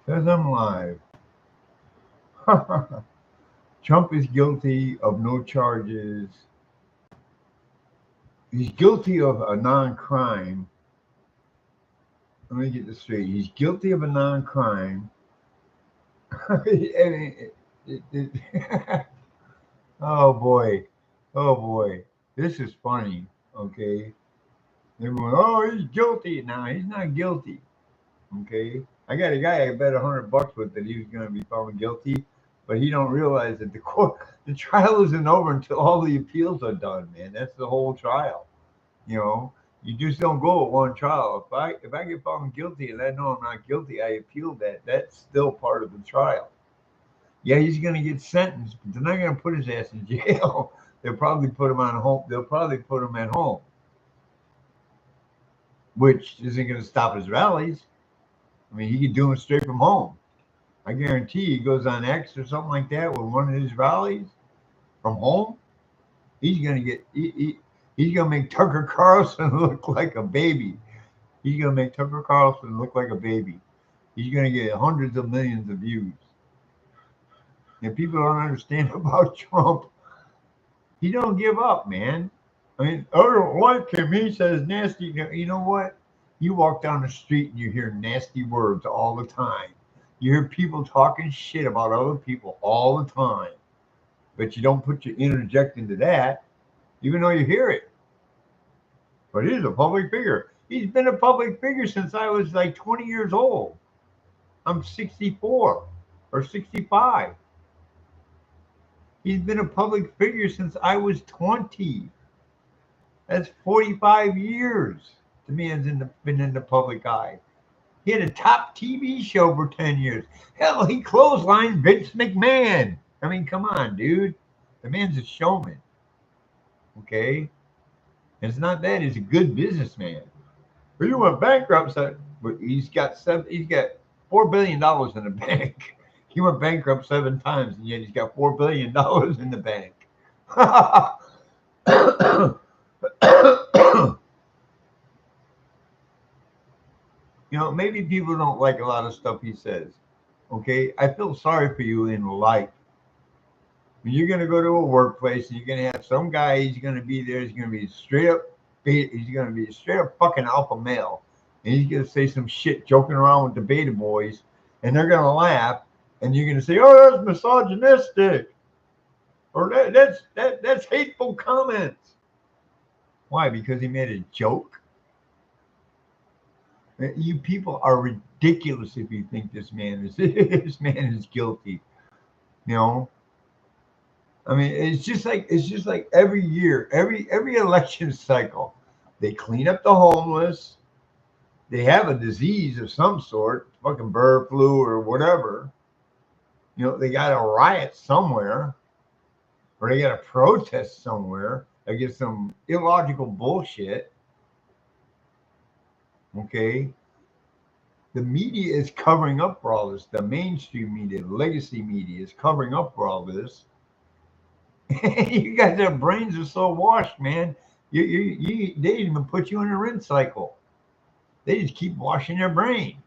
Says I'm live. Trump is guilty of no charges. He's guilty of a non-crime. Let me get this straight. He's guilty of a non-crime. Oh boy, oh boy, this is funny. Okay, everyone, oh, he's guilty. Now he's not guilty. Okay, I got a guy I bet $100 with that he was going to be found guilty, but he don't realize that the trial isn't over until all the appeals are done. Man, that's the whole trial. You know, you just don't go with one trial. If I get found guilty and I know I'm not guilty, I appeal that. That's still part of the trial. Yeah, he's going to get sentenced, but they're not going to put his ass in jail. They'll probably put him on home. They'll probably put him at home, which isn't going to stop his rallies. I mean, he could do them straight from home. I guarantee he goes on X or something like that with one of his rallies from home. He's gonna get he's gonna make Tucker Carlson look like a baby. He's gonna make Tucker Carlson look like a baby. He's gonna get hundreds of millions of views. And people don't understand about Trump. He don't give up, man. I mean, I don't like him. He says nasty. You know what? You walk down the street and you hear nasty words all the time. You hear people talking shit about other people all the time, but you don't put your interject into that, even though you hear it. But he's a public figure. He's been a public figure since I was like 20 years old. I'm 64 or 65. He's been a public figure since I was 20. That's 45 years. The man's been in the public eye. He had a top TV show for 10 years. Hell, he clotheslined Vince McMahon. I mean, come on, dude. The man's a showman. Okay? And it's not that he's a good businessman. But he went bankrupt, so, but he's got $4 billion in the bank. He went bankrupt 7 times, and yet he's got $4 billion in the bank. Maybe people don't like a lot of stuff he says. Okay, I feel sorry for you in life. When you're gonna go to a workplace and you're gonna have some guy, he's gonna be there, he's gonna be straight up, he's gonna be a straight up fucking alpha male, and he's gonna say some shit joking around with the beta boys, and they're gonna laugh, and you're gonna say, "Oh, that's misogynistic," or that's hateful comments. Why? Because he made a joke. You people are ridiculous if you think this man is this man is guilty. You know, I mean, it's just like every year, every election cycle, they clean up the homeless. They have a disease of some sort, fucking bird flu or whatever. They got a riot somewhere, or they got a protest somewhere against some illogical bullshit. Okay, the media is covering up for all this. The mainstream media, the legacy media, is covering up for all this. You guys, their brains are so washed, man. They didn't even put you in a rinse cycle. They just keep washing their brain.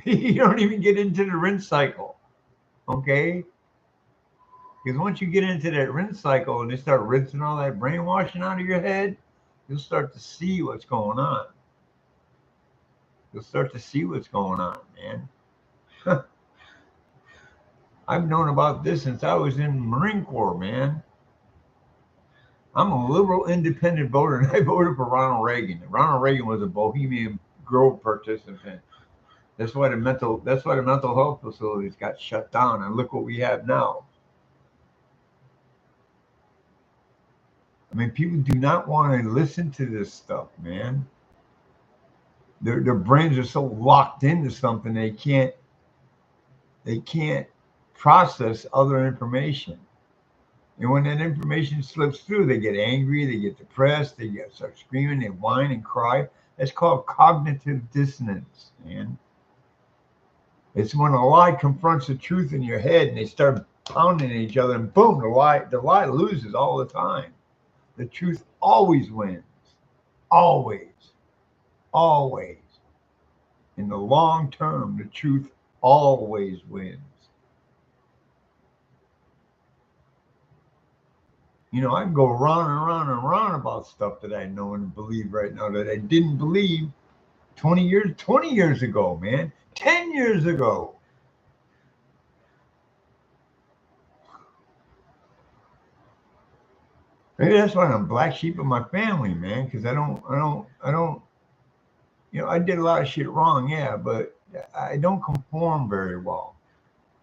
You don't even get into the rinse cycle, okay? Because once you get into that rinse cycle and they start rinsing all that brainwashing out of your head, you'll start to see what's going on. You'll start to see what's going on, man. I've known about this since I was in Marine Corps, man. I'm a liberal independent voter, and I voted for Ronald Reagan. Ronald Reagan was a Bohemian Grove participant. That's why the mental health facilities got shut down, and look what we have now. I mean, people do not want to listen to this stuff, man. Their brains are so locked into something they can't process other information. And when that information slips through, they get angry, they get depressed, start screaming, they whine and cry. That's called cognitive dissonance, man. It's when a lie confronts the truth in your head and they start pounding at each other, and boom, the lie loses all the time. The truth always wins. Always. Always. In the long term, the truth always wins. You know, I can go around and around and around about stuff that I know and believe right now that I didn't believe 20 years ago, man. 10 years ago. Maybe that's why I'm black sheep of my family, man, because I don't, I did a lot of shit wrong, yeah, but I don't conform very well.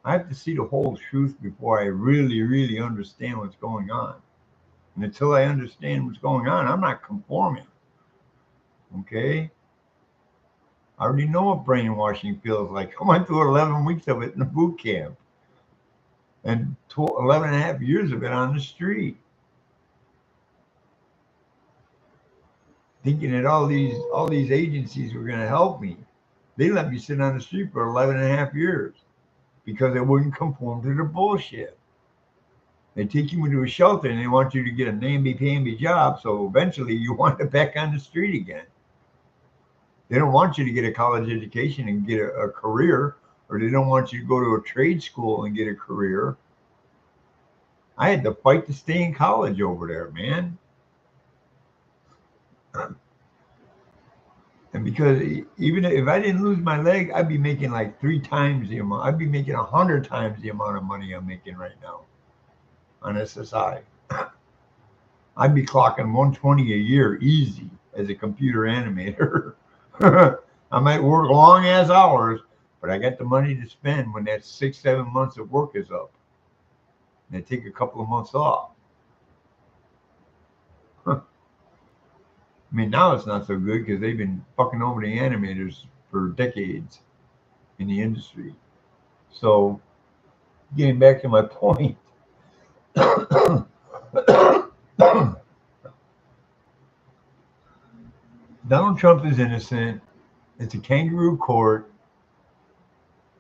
I have to see the whole truth before I really, really understand what's going on. And until I understand what's going on, I'm not conforming. Okay? I already know what brainwashing feels like. I went through 11 weeks of it in the boot camp and 11 and a half years of it on the street. Thinking that all these agencies were going to help me. They let me sit on the street for 11 and a half years because I wouldn't conform to the bullshit. They take you into a shelter and they want you to get a namby-pamby job, so eventually you wind up back on the street again. They don't want you to get a college education and get a career, or they don't want you to go to a trade school and get a career. I had to fight to stay in college over there, man. And because even if I didn't lose my leg, I'd be making like 3 times the amount. I'd be making 100 times the amount of money I'm making right now on SSI. I'd be clocking 120 a year easy as a computer animator. I might work long ass hours, but I got the money to spend when that 6, 7 months of work is up. And I take a couple of months off. I mean, now it's not so good because they've been fucking over the animators for decades in the industry. So, getting back to my point, Donald Trump is innocent. It's a kangaroo court.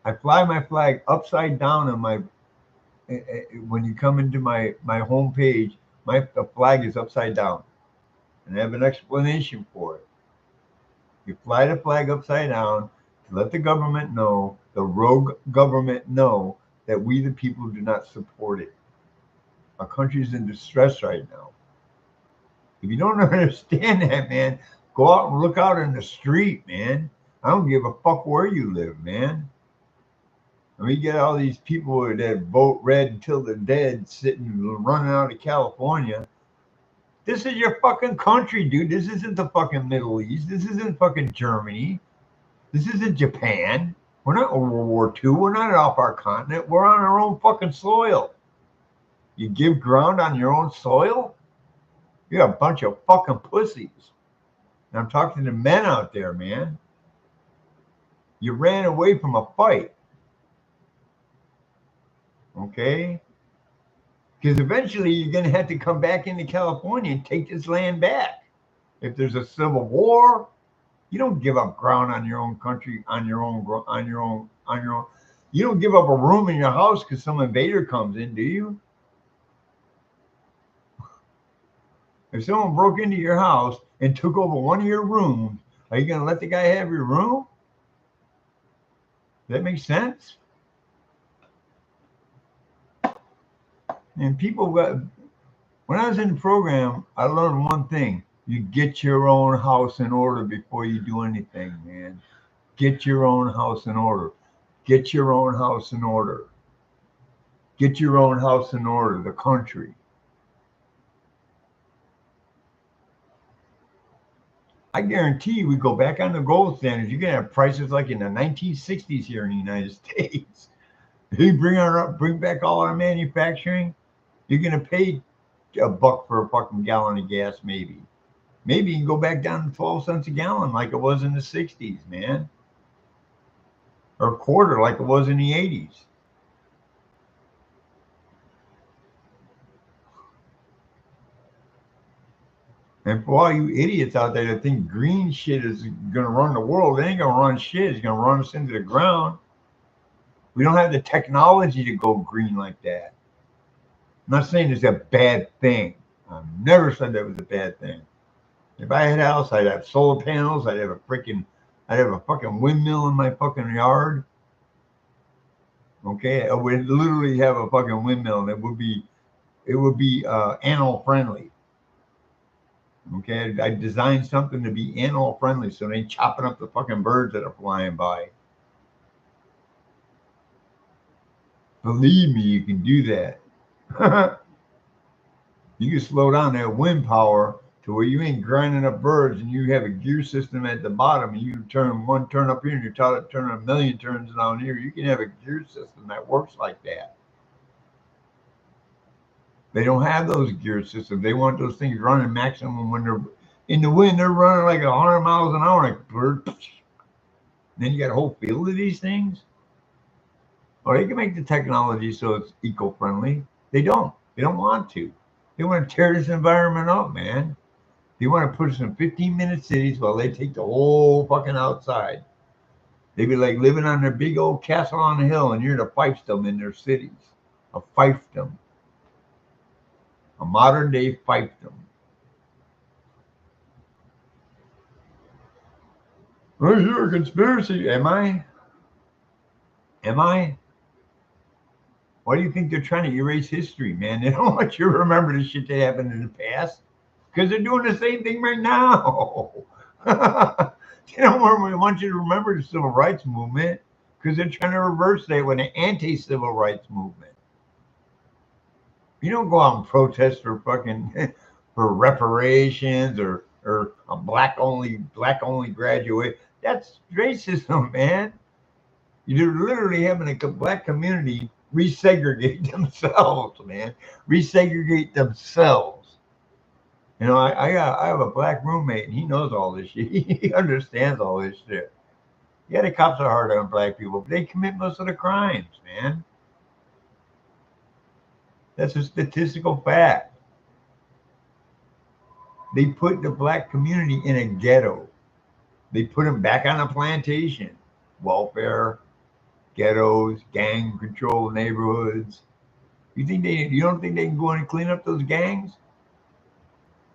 I fly my flag upside down on my when you come into my home page. The flag is upside down, and I have an explanation for it. You fly the flag upside down to let the government know, the rogue government know, that we the people do not support it. Our country is in distress right now. If you don't understand that, man, go out and look out in the street, man. I don't give a fuck where you live, man. And we get all these people that vote red until they're dead sitting running out of California. This is your fucking country, dude. This isn't the fucking Middle East. This isn't fucking Germany. This isn't Japan. We're not in World War II. We're not off our continent. We're on our own fucking soil. You give ground on your own soil? You're a bunch of fucking pussies. And I'm talking to men out there, man. You ran away from a fight. Okay? Because eventually you're going to have to come back into California and take this land back. If there's a civil war, you don't give up ground on your own country, on your own. You don't give up a room in your house because some invader comes in, do you? If someone broke into your house and took over one of your rooms, are you going to let the guy have your room? Does that make sense? And when I was in the program, I learned one thing. You get your own house in order before you do anything, man. Get your own house in order. Get your own house in order. Get your own house in order, the country. I guarantee you, we go back on the gold standards, you're going to have prices like in the 1960s here in the United States. You bring back all our manufacturing, you're going to pay $1 for a fucking gallon of gas, maybe. Maybe you can go back down to 12 cents a gallon like it was in the 60s, man. Or a quarter like it was in the 80s. And for all you idiots out there that think green shit is going to run the world, it ain't going to run shit. It's going to run us into the ground. We don't have the technology to go green like that. I'm not saying it's a bad thing. I've never said that was a bad thing. If I had a house, I'd have solar panels. I'd have I'd have a fucking windmill in my fucking yard. Okay, I would literally have a fucking windmill, and it would be animal friendly. Okay, I designed something to be animal friendly, so they ain't chopping up the fucking birds that are flying by. Believe me, you can do that. You can slow down that wind power to where you ain't grinding up birds, and you have a gear system at the bottom, and you turn one turn up here, and you tell it to turn a million turns down here. You can have a gear system that works like that. They don't have those gear systems. They want those things running maximum when they're in the wind. They're running like 100 miles an hour, like bird. Then you got a whole field of these things. Or they can make the technology so it's eco-friendly. They don't. They don't want to. They want to tear this environment up, man. They want to put us in 15-minute cities while they take the whole fucking outside. They'd be like living on their big old castle on the hill, and you're the fiefdom in their cities. A fiefdom. A modern day fiefdom. Oh, you're a conspiracy. Am I? Am I? Why do you think they're trying to erase history, man? They don't want you to remember the shit that happened in the past because they're doing the same thing right now. They don't want you to remember the civil rights movement because they're trying to reverse that with an anti-civil rights movement. You don't go out and protest for fucking for reparations or a black only graduate. That's racism, man. You're literally having a black community resegregate themselves, man. Resegregate themselves. You know, I have a black roommate, and he knows all this shit. He understands all this shit. Yeah, the cops are hard on black people, but they commit most of the crimes, man. That's a statistical fact. They put the black community in a ghetto. They put them back on a plantation. Welfare, ghettos, gang controlled neighborhoods. You don't think they can go in and clean up those gangs?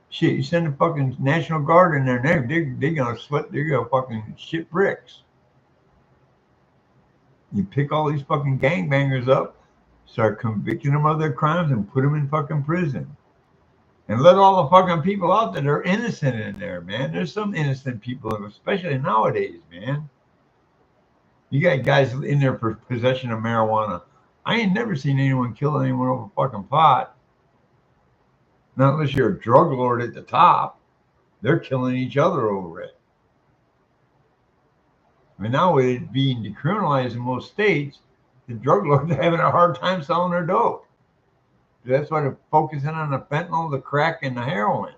Shit, you send the fucking National Guard in there, and they're gonna fucking shit bricks. You pick all these fucking gangbangers up, start convicting them of their crimes, and put them in fucking prison. And let all the fucking people out that are innocent in there, man. There's some innocent people, especially nowadays, man. You got guys in there for possession of marijuana. I ain't never seen anyone kill anyone over fucking pot. Not unless you're a drug lord at the top. They're killing each other over it. I mean, now with it being decriminalized in most states, the drug lords are having a hard time selling their dope. That's why they're focusing on the fentanyl, the crack, and the heroin.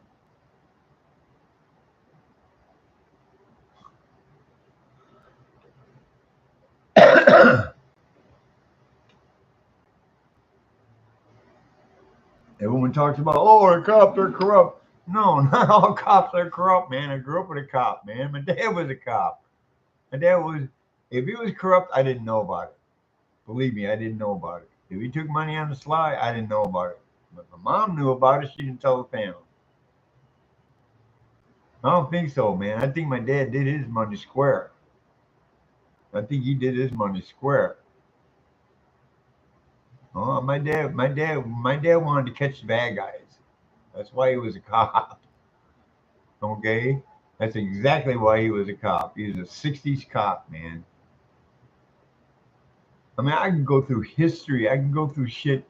Everyone talks about, oh, the cops are corrupt. No, not all cops are corrupt, man. I grew up with a cop, man. My dad was a cop. My dad was, if he was corrupt, I didn't know about it. Believe me, I didn't know about it. If he took money on the sly, I didn't know about it. But my mom knew about it. She didn't tell the family. I don't think so, man. I think my dad did his money square. I think he did his money square. Oh, my dad wanted to catch the bad guys. That's why he was a cop. Okay, that's exactly why he was a cop. He was a '60s cop, man. I mean, I can go through history. I can go through shit.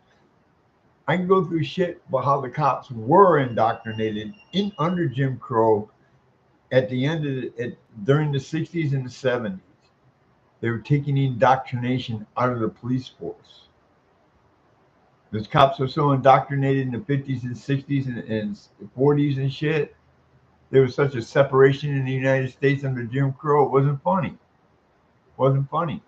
I can go through shit about how the cops were indoctrinated in under Jim Crow at the end of during the '60s and the '70s. They were taking indoctrination out of the police force. Those cops were so indoctrinated in the '50s and '60s and '40s and shit. There was such a separation in the United States under Jim Crow. It wasn't funny. It wasn't funny.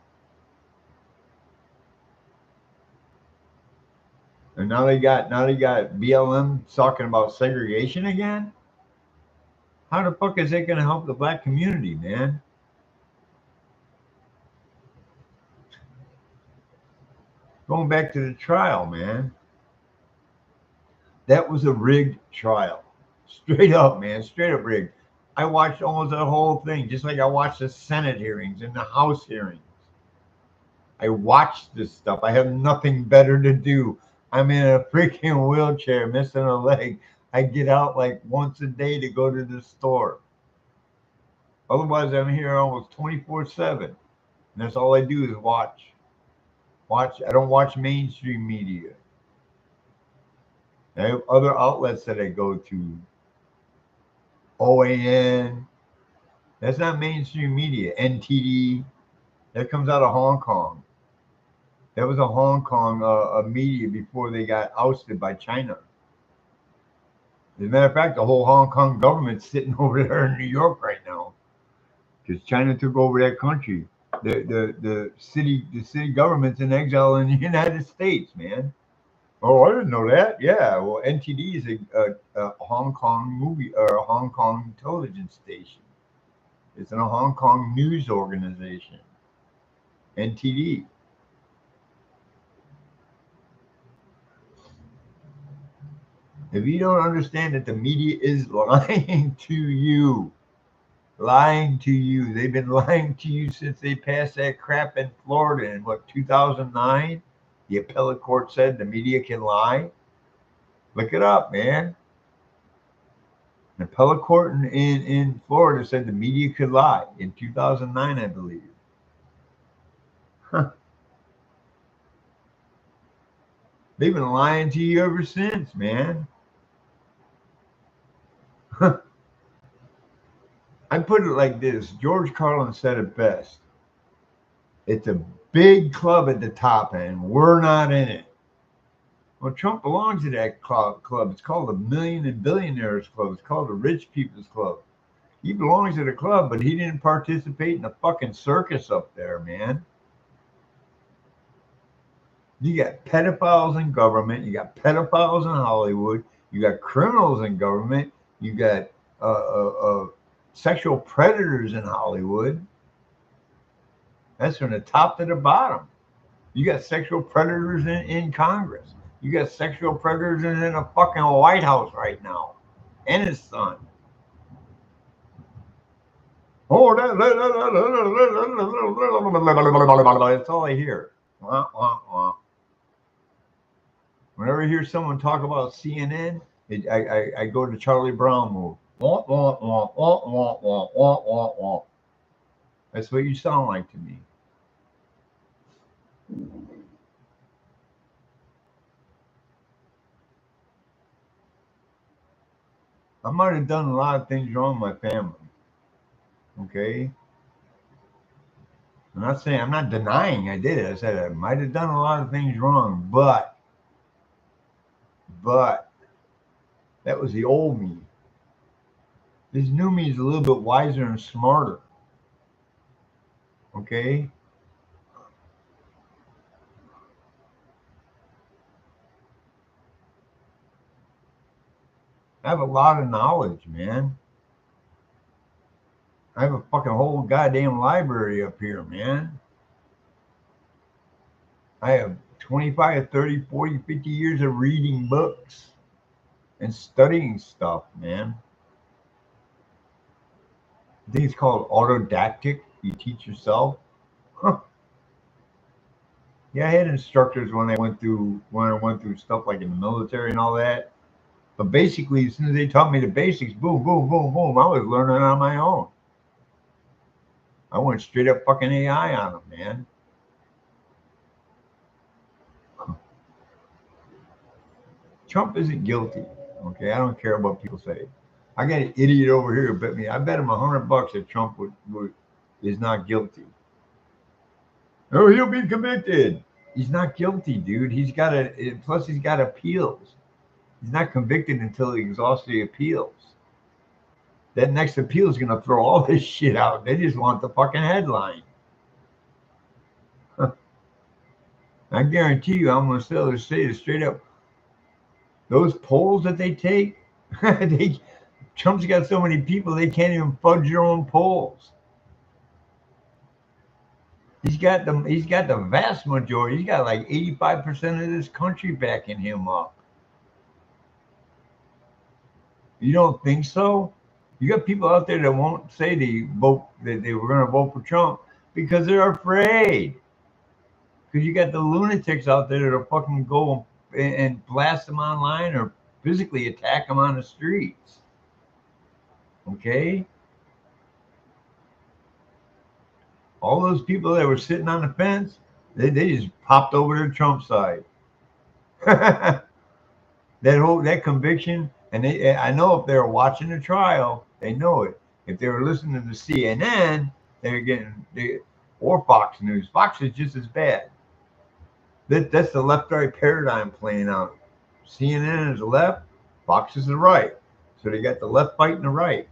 And now they got BLM talking about segregation again. How the fuck is that going to help the black community, man? Going back to the trial, man. That was a rigged trial. Straight up, man. Straight up rigged. I watched almost the whole thing, just like I watched the Senate hearings and the House hearings. I watch this stuff. I have nothing better to do. I'm in a freaking wheelchair, missing a leg. I get out like once a day to go to the store. Otherwise, I'm here almost 24/7. And that's all I do is watch. Watch. I don't watch mainstream media. I have other outlets that I go to. OAN. That's not mainstream media. NTD. That comes out of Hong Kong. That was a Hong Kong media before they got ousted by China. As a matter of fact, the whole Hong Kong government's sitting over there in New York right now because China took over that country. The city government's in exile in the United States, man. Oh, I didn't know that. Yeah, well, NTD is a Hong Kong movie or a Hong Kong television station. It's in a Hong Kong news organization. NTD. If you don't understand that the media is lying to you, they've been lying to you since they passed that crap in Florida in what, 2009? The appellate court said the media can lie. Look it up, man. The appellate court in Florida said the media could lie in 2009, I believe. Huh. They've been lying to you ever since, man. I put it like this. George Carlin said it best. It's a big club at the top end. We're not in it. Well, Trump belongs to that club. It's called the Million and Billionaires Club. It's called the Rich People's Club. He belongs to the club, but he didn't participate in the fucking circus up there, man. You got pedophiles in government. You got pedophiles in Hollywood. You got criminals in government. You got sexual predators in Hollywood. That's from the top to the bottom. You got sexual predators in Congress. You got sexual predators in the fucking White House right now. And his son. Oh, that's all I hear. Whenever I hear someone talk about CNN, I go to Charlie Brown mode. That's what you sound like to me. I might have done a lot of things wrong in my family. Okay? I'm not denying I did it. I said I might have done a lot of things wrong, but that was the old me. This new me is a little bit wiser and smarter. Okay? I have a lot of knowledge, man. I have a fucking whole goddamn library up here, man. I have 25, 30, 40, 50 years of reading books and studying stuff, man. I think it's called autodidactic. You teach yourself. Huh. Yeah, I had instructors when I went through stuff like in the military and all that. But basically, as soon as they taught me the basics, boom, boom, boom, boom, I was learning on my own. I went straight up fucking AI on them, man. Trump isn't guilty. Okay, I don't care what people say. I got an idiot over here who bet me. I bet him $100 that Trump is not guilty. Oh, he'll be convicted. He's not guilty, dude. Plus he's got appeals. He's not convicted until he exhausts the appeals. That next appeal is going to throw all this shit out. They just want the fucking headline. I guarantee you, I'm going to say it straight up. Those polls that they take, Trump's got so many people they can't even fudge their own polls. He's got the vast majority. He's got like 85% of this country backing him up. You don't think so? You got people out there that won't say they were going to vote for Trump because they're afraid. Because you got the lunatics out there that'll fucking go and blast them online or physically attack them on the streets. Okay? All those people that were sitting on the fence, they just popped over to Trump's side. that conviction, and I know if they were watching the trial, they know it. If they were listening to CNN, they're getting or Fox News. Fox is just as bad. That's the left-right paradigm playing out. CNN is the left, Fox is the right. So they got the left fighting the right.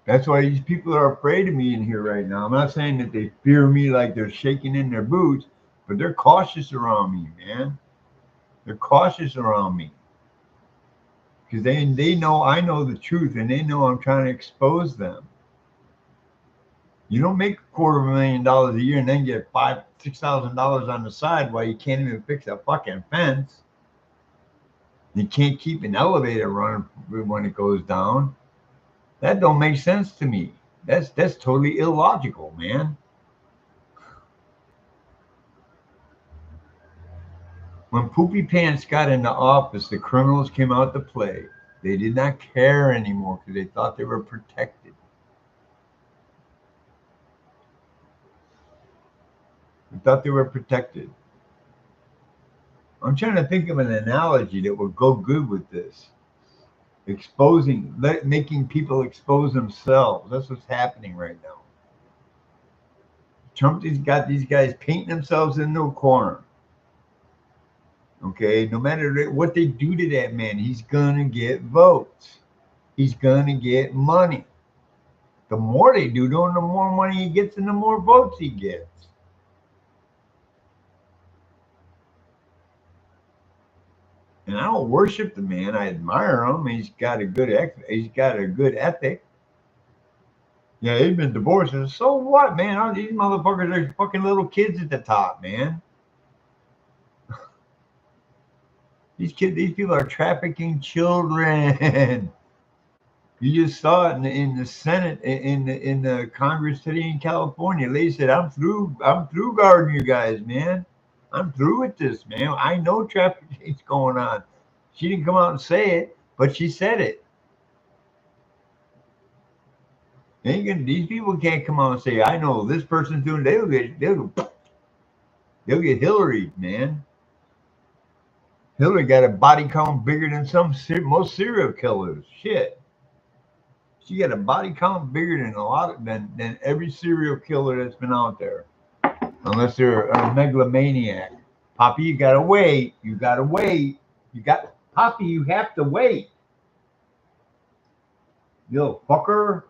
That's why these people are afraid of me in here right now. I'm not saying that they fear me like they're shaking in their boots, but they're cautious around me, man. They're cautious around me because they know I know the truth and they know I'm trying to expose them. You don't make $250,000 a year and then get $6,000 on the side while you can't even fix a fucking fence. You can't keep an elevator running when it goes down. That don't make sense to me. That's totally illogical, man. When Poopy Pants got into office, the criminals came out to play. They did not care anymore because they thought they were protected. They thought they were protected. I'm trying to think of an analogy that would go good with this. Making people expose themselves. That's what's happening right now. Trump has got these guys painting themselves into a corner. Okay, no matter what they do to that man, he's gonna get votes. He's gonna get money. The more they do to him, the more money he gets and the more votes he gets. And I don't worship the man. I admire him. He's got a good ethic. Yeah, he's been divorced. And so what, man? These motherfuckers are fucking little kids at the top, man. These people are trafficking children. You just saw it in the Senate, in the Congress today in California. They said, "I'm through guarding you guys, man. I'm through with this, man. I know trafficking's going on." She didn't come out and say it, but she said it. These people can't come out and say, "I know this person's doing." They'll get Hillary, man. Hillary got a body count bigger than most serial killers. Shit. She got a body count bigger than every serial killer that's been out there. Unless they're a megalomaniac. Poppy, you gotta wait. You gotta wait. Poppy, you have to wait. You little fucker.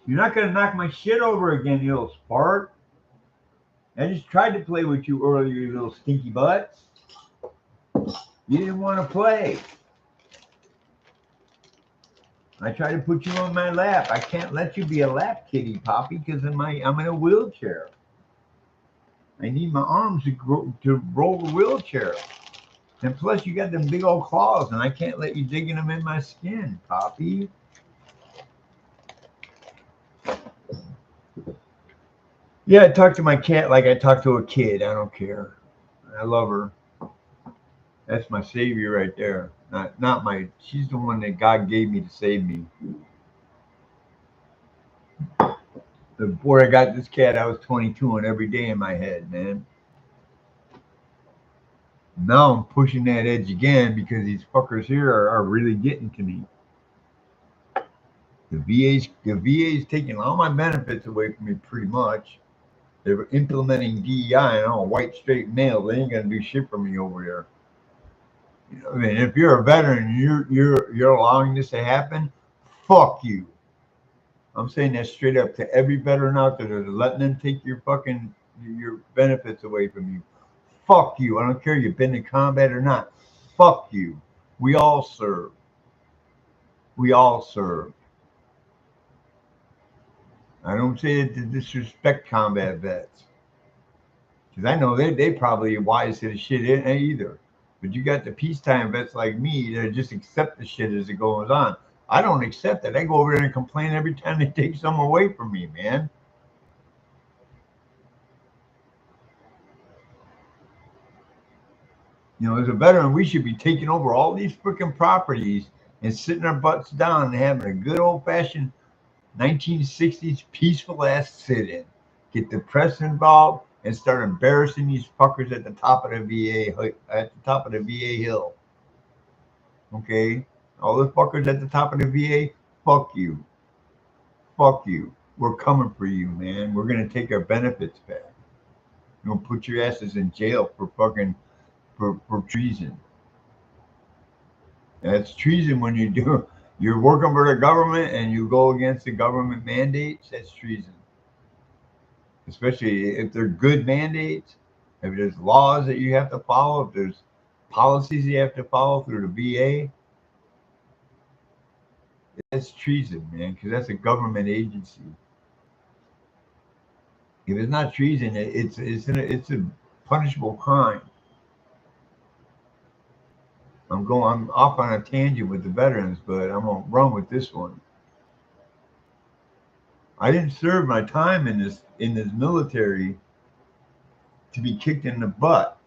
You're not gonna knock my shit over again, you little spark. I just tried to play with you earlier, you little stinky butts. You didn't want to play. I tried to put you on my lap. I can't let you be a lap kitty, Poppy, because I'm in a wheelchair. I need my arms to roll the wheelchair. And plus, you got them big old claws, and I can't let you digging them in my skin, Poppy. Yeah, I talk to my cat like I talk to a kid. I don't care. I love her. That's my savior right there. Not my. She's the one that God gave me to save me. Before I got this cat, I was 22 and every day in my head, man. Now I'm pushing that edge again because these fuckers here are really getting to me. The VA's taking all my benefits away from me pretty much. They're implementing DEI and I'm a white straight male. They ain't gonna do shit for me over there. You know, I mean, if you're a veteran, you're allowing this to happen. Fuck you. I'm saying that straight up to every veteran out there that's letting them take your benefits away from you. Fuck you. I don't care if you've been in combat or not. Fuck you. We all serve. We all serve. I don't say it to disrespect combat vets, because I know they probably wise to the shit either. But you got the peacetime vets like me that just accept the shit as it goes on. I don't accept it. I go over there and complain every time they take something away from me, man. You know, as a veteran, we should be taking over all these freaking properties and sitting our butts down and having a good old fashioned 1960s peaceful ass sit in. Get the press involved and start embarrassing these fuckers at the top of the VA hill. Okay? All the fuckers at the top of the VA, fuck you. Fuck you. We're coming for you, man. We're gonna take our benefits back. We're gonna put your asses in jail for fucking for treason. That's treason when you're working for the government and you go against the government mandates. That's treason, especially if they're good mandates. If there's laws that you have to follow, if there's policies you have to follow through the VA, that's treason, man, because that's a government agency. If it's not treason, it's a punishable crime. I'm off on a tangent with the veterans, but I'm gonna run with this one. I didn't serve my time in this military to be kicked in the butt.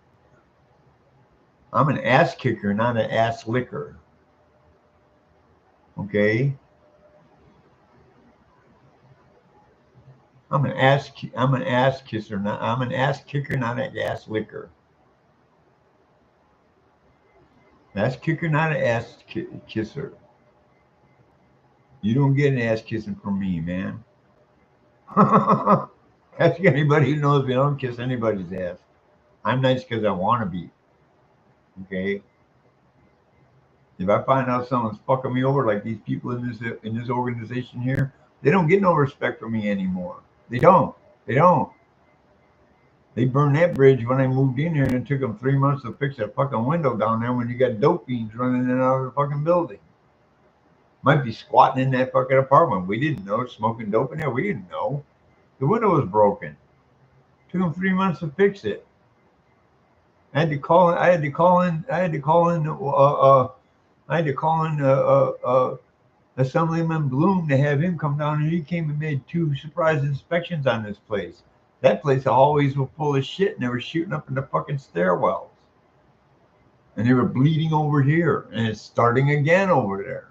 I'm an ass kicker, not an ass licker. Okay, I'm an ass kisser. Not I'm an ass kicker, not an ass licker. Ass kicker, not an kisser. You don't get an ass kissing from me, man. Ask anybody who knows me. I don't kiss anybody's ass. I'm nice because I want to be. Okay. If I find out someone's fucking me over, like these people in this organization here, they don't get no respect for me anymore. They don't. They don't. They burned that bridge when I moved in here, and it took them 3 months to fix that fucking window down there when you got dope fiends running in and out of the fucking building. Might be squatting in that fucking apartment. We didn't know. Smoking dope in there. We didn't know. The window was broken. Took them 3 months to fix it. I had to call in. I had to call in. I had to call in. I had to call in Assemblyman Bloom to have him come down, and he came and made 2 surprise inspections on this place. That place always was full of shit, and they were shooting up in the fucking stairwells, and they were bleeding over here, and it's starting again over there,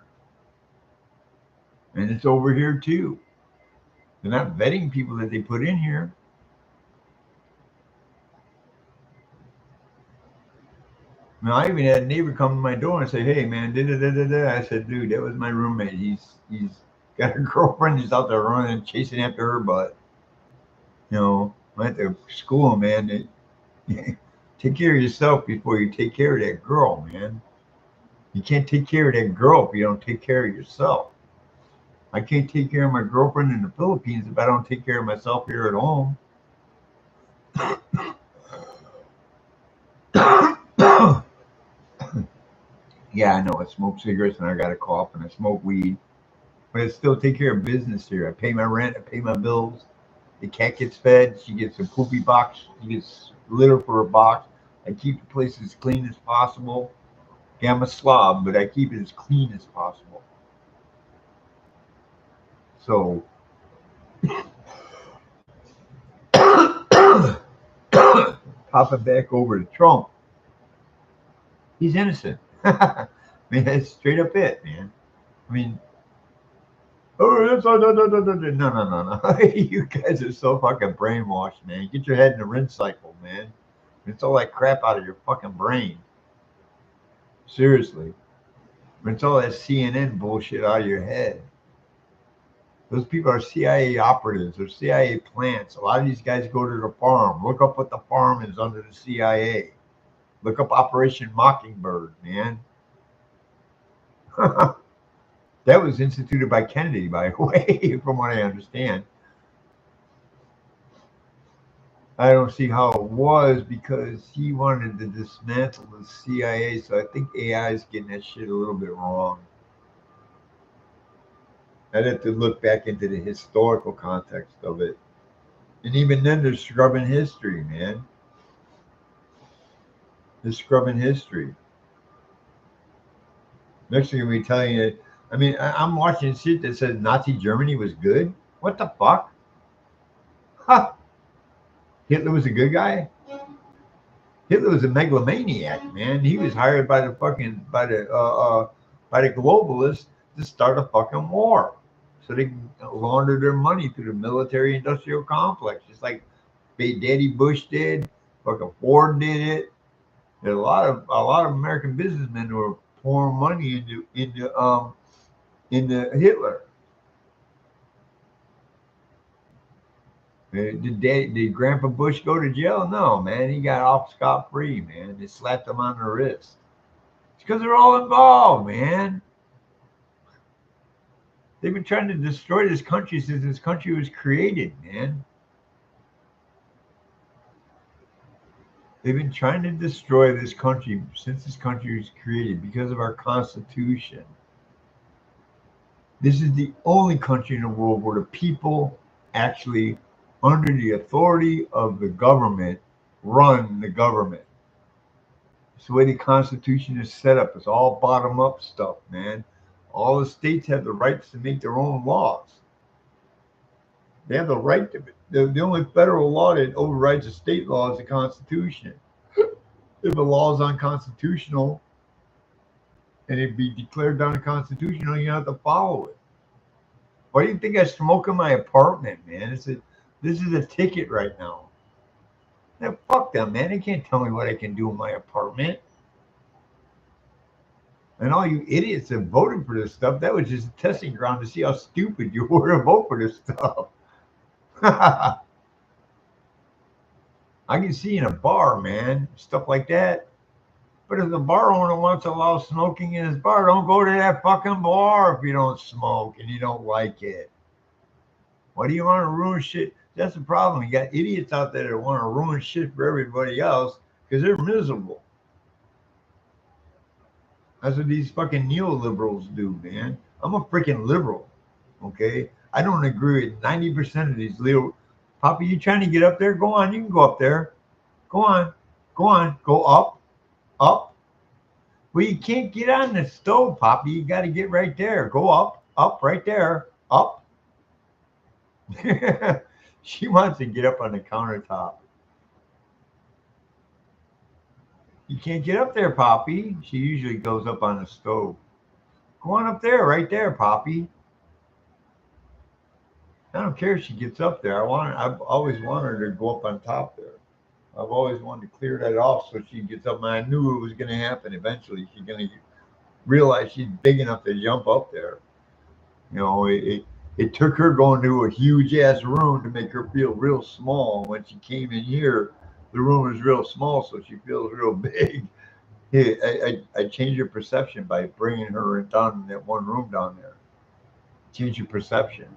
and it's over here too. They're not vetting people that they put in here. Now, I even had a neighbor come to my door and say, "Hey, man, da da da da da." I said, "Dude, that was my roommate. He's got a girlfriend. He's out there running, chasing after her butt. You know, I had to school him, man. Take care of yourself before you take care of that girl, man. You can't take care of that girl if you don't take care of yourself. I can't take care of my girlfriend in the Philippines if I don't take care of myself here at home." Yeah, I know. I smoke cigarettes and I got a cough and I smoke weed, but I still take care of business here. I pay my rent. I pay my bills. The cat gets fed. She gets a poopy box. She gets litter for her box. I keep the place as clean as possible. Yeah, I'm a slob, but I keep it as clean as possible. So, popping back over to Trump, he's innocent. I mean, that's straight up it, man. I mean, oh, that's no. You guys are so fucking brainwashed, man. Get your head in the rinse cycle, man. Rinse all that crap out of your fucking brain. Seriously. Rinse all that CNN bullshit out of your head. Those people are CIA operatives or CIA plants. A lot of these guys go to the farm. Look up what the farm is under the CIA. Look up Operation Mockingbird, man. That was instituted by Kennedy, by the way, from what I understand. I don't see how it was because he wanted to dismantle the CIA. So I think AI is getting that shit a little bit wrong. I'd have to look back into the historical context of it. And even then, they're scrubbing history, man. They're scrubbing history. Next thing we telling you, I mean, I'm watching shit that says Nazi Germany was good. What the fuck? Huh? Hitler was a good guy? Hitler was a megalomaniac, man. He was hired by the fucking by the globalists to start a fucking war, so they can launder their money through the military-industrial complex, just like Big Daddy Bush did. Fucking Ford did it. There's a lot of American businessmen who are pouring money into Hitler. Did Grandpa Bush go to jail? No, man. He got off scot free, man. They slapped him on the wrist. It's because they're all involved, man. They've been trying to destroy this country since this country was created, man. They've been trying to destroy this country since this country was created because of our Constitution. This is the only country in the world where the people actually, under the authority of the government, run the government. It's the way the Constitution is set up. It's all bottom up stuff, man. All the states have the rights to make their own laws. They have the right to. The only federal law that overrides a state law is the Constitution. If a law is unconstitutional and it be declared unconstitutional, you have to follow it. Why do you think I smoke in my apartment, man? This is a ticket right now. Now, fuck them, man. They can't tell me what I can do in my apartment. And all you idiots that voted for this stuff, that was just a testing ground to see how stupid you were to vote for this stuff. I can see in a bar, man, stuff like that. But if the bar owner wants to allow smoking in his bar, don't go to that fucking bar if you don't smoke and you don't like it. Why do you want to ruin shit? That's the problem. You got idiots out there that want to ruin shit for everybody else because they're miserable. That's what these fucking neoliberals do, man. I'm a freaking liberal, okay? I don't agree with 90% of these liberal. Poppy, you trying to get up there? Go on. You can go up there. Go on. Go on. Go up. Up. Well, you can't get on the stove, Poppy. You got to get right there. Go up. Up right there. Up. She wants to get up on the countertop. You can't get up there, Poppy. She usually goes up on the stove. Go on up there, right there, Poppy. I don't care if she gets up there. I've always wanted her to go up on top there. I've always wanted to clear that off so she gets up. And I knew it was going to happen eventually. She's going to realize she's big enough to jump up there. You know, it took her going to a huge ass room to make her feel real small. When she came in here, the room was real small, so she feels real big. I changed her perception by bringing her down in that one room down there. Change your perception.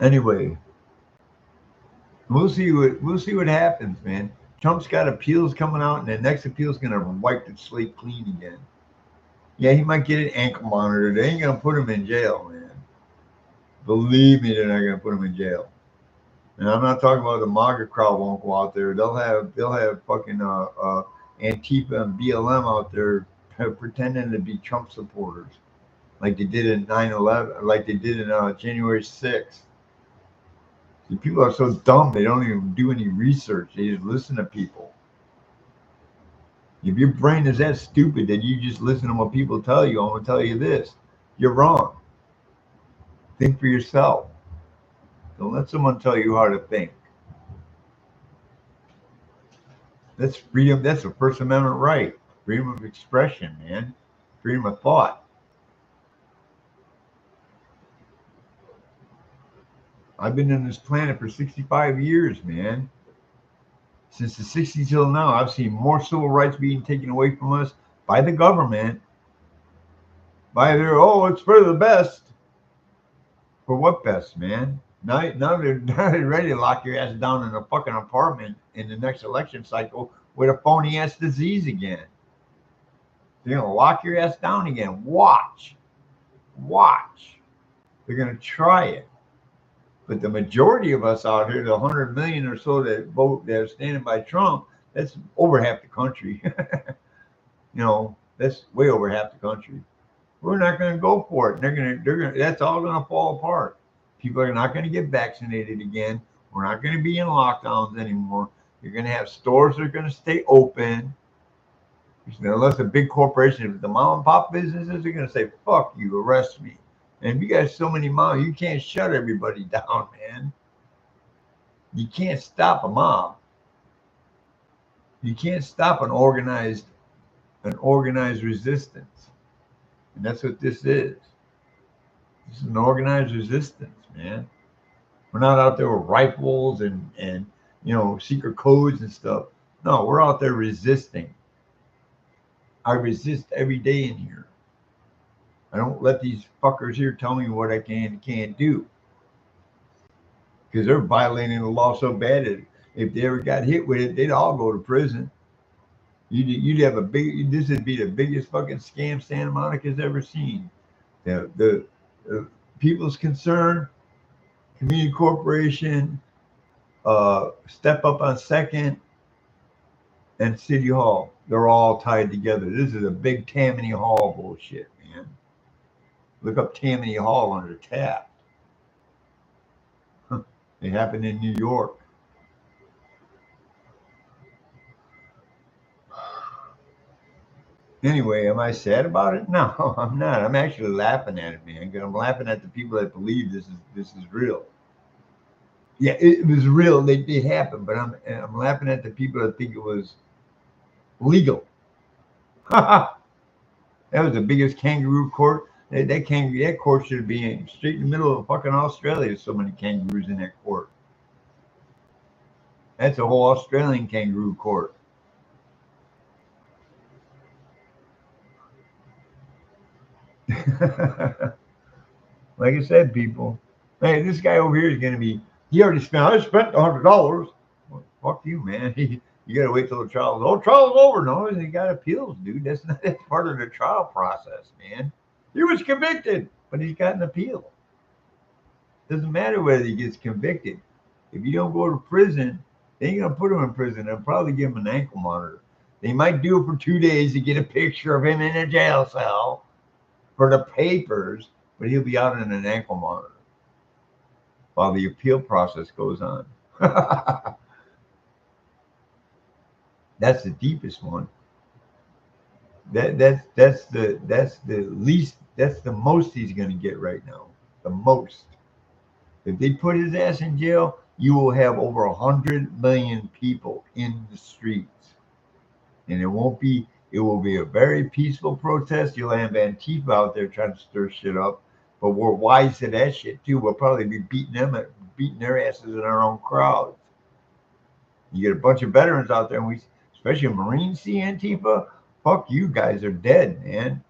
Anyway, we'll see what happens, man. Trump's got appeals coming out, and the next appeal is gonna wipe the slate clean again. Yeah, he might get an ankle monitor. They ain't gonna put him in jail, man. Believe me, they're not gonna put him in jail. And I'm not talking about the MAGA crowd won't go out there. They'll have fucking Antifa and BLM out there pretending to be Trump supporters, like they did in 9/11, like they did in January 6th. See, people are so dumb they don't even do any research. They just listen to people. If your brain is that stupid that you just listen to what people tell you, I'm gonna tell you this: you're wrong. Think for yourself. Don't let someone tell you how to think. That's freedom. That's a First Amendment right. Freedom of expression, man. Freedom of thought. I've been on this planet for 65 years, man. Since the 60s till now, I've seen more civil rights being taken away from us by the government. By their, it's for the best. For what best, man? Now they're ready to lock your ass down in a fucking apartment in the next election cycle with a phony ass disease again. They're gonna lock your ass down again. Watch. Watch. They're gonna try it. But the majority of us out here, the 100 million or so that vote, that are standing by Trump, that's over half the country. That's way over half the country. We're not going to go for it. That's all going to fall apart. People are not going to get vaccinated again. We're not going to be in lockdowns anymore. You're going to have stores that are going to stay open. Unless a big corporation, the mom and pop businesses are going to say, fuck you, arrest me. And if you got so many moms, you can't shut everybody down, man. You can't stop a mob. You can't stop an organized resistance. And that's what this is. This is an organized resistance, man. We're not out there with rifles and secret codes and stuff. No, we're out there resisting. I resist every day in here. I don't let these fuckers here tell me what I can and can't do. Because they're violating the law so bad that if they ever got hit with it, they'd all go to prison. You'd have this would be the biggest fucking scam Santa Monica's ever seen. The People's Concern, Community Corporation, Step Up on Second, and City Hall. They're all tied together. This is a big Tammany Hall bullshit, man. Look up Tammany Hall under Taft. It happened in New York. Anyway, am I sad about it? No, I'm not. I'm actually laughing at it, man. I'm laughing at the people that believe this is real. Yeah, it was real. It happened, but I'm laughing at the people that think it was legal. That was the biggest kangaroo court. That court should be straight in the middle of fucking Australia. There's so many kangaroos in that court. That's a whole Australian kangaroo court. Like I said, people. Hey, this guy over here is going to be. I spent $100. Well, fuck you, man. You got to wait till the trial's over. Trial's over. No, he got appeals, dude. That's part of the trial process, man. He was convicted, but he's got an appeal. Doesn't matter whether he gets convicted. If you don't go to prison, they ain't gonna put him in prison. They'll probably give him an ankle monitor. They might do it for 2 days to get a picture of him in a jail cell for the papers, but he'll be out in an ankle monitor while the appeal process goes on. That's the deepest one. That's the least. That's the most he's going to get right now. The most. If they put his ass in jail, you will have over 100 million people in the streets, and it will be a very peaceful protest. You'll have Antifa out there trying to stir shit up, but we're wise to that shit too. We'll probably be beating their asses in our own crowds. You get a bunch of veterans out there, and especially Marines see Antifa. Fuck, you guys are dead, man.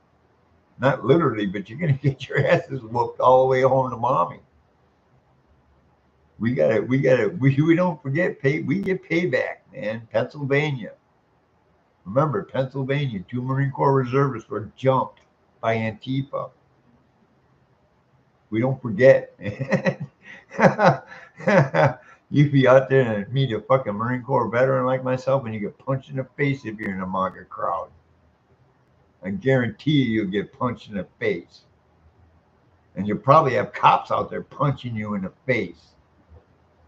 Not literally, but you're gonna get your asses whooped all the way home to mommy. We don't forget we get payback, man. Pennsylvania. Remember, Pennsylvania, 2 Marine Corps reservists were jumped by Antifa. We don't forget. You be out there and meet a fucking Marine Corps veteran like myself, and you get punched in the face if you're in a MAGA crowd. I guarantee you'll get punched in the face. And you'll probably have cops out there punching you in the face.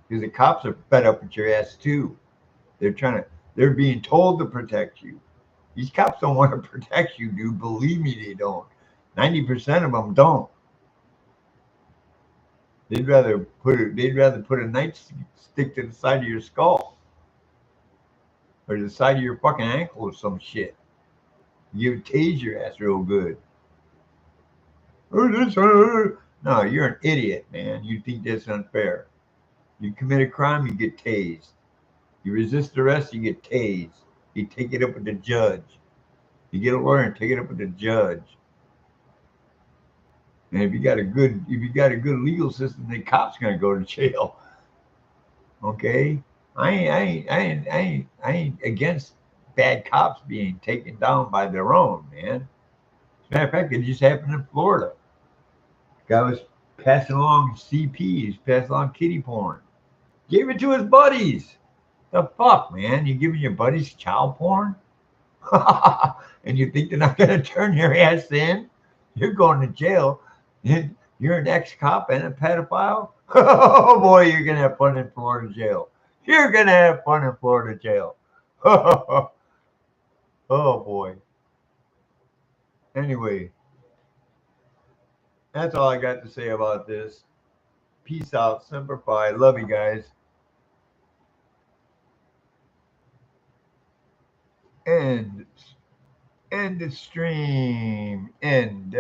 Because the cops are fed up with your ass too. They're being told to protect you. These cops don't want to protect you, dude. Believe me, they don't. 90% of them don't. They'd rather put a nightstick to the side of your skull. Or the side of your fucking ankle or some shit. You tase your ass real good. No, you're an idiot, man. You think that's unfair. You commit a crime, you get tased. You resist arrest, you get tased. You take it up with the judge. You get a lawyer and take it up with the judge. And if you got a good legal system, the cop's gonna go to jail. Okay? I ain't against bad cops being taken down by their own, man. As a matter of fact, it just happened in Florida. Guy was passing along CPs, passing along kitty porn. Gave it to his buddies. The fuck, man? You giving your buddies child porn? And you think they're not going to turn your ass in? You're going to jail. You're an ex-cop and a pedophile? Oh boy, you're going to have fun in Florida jail. You're going to have fun in Florida jail. Oh boy. Anyway, that's all I got to say about this. Peace out. Semper Fi. Love you guys. End. End the stream. End.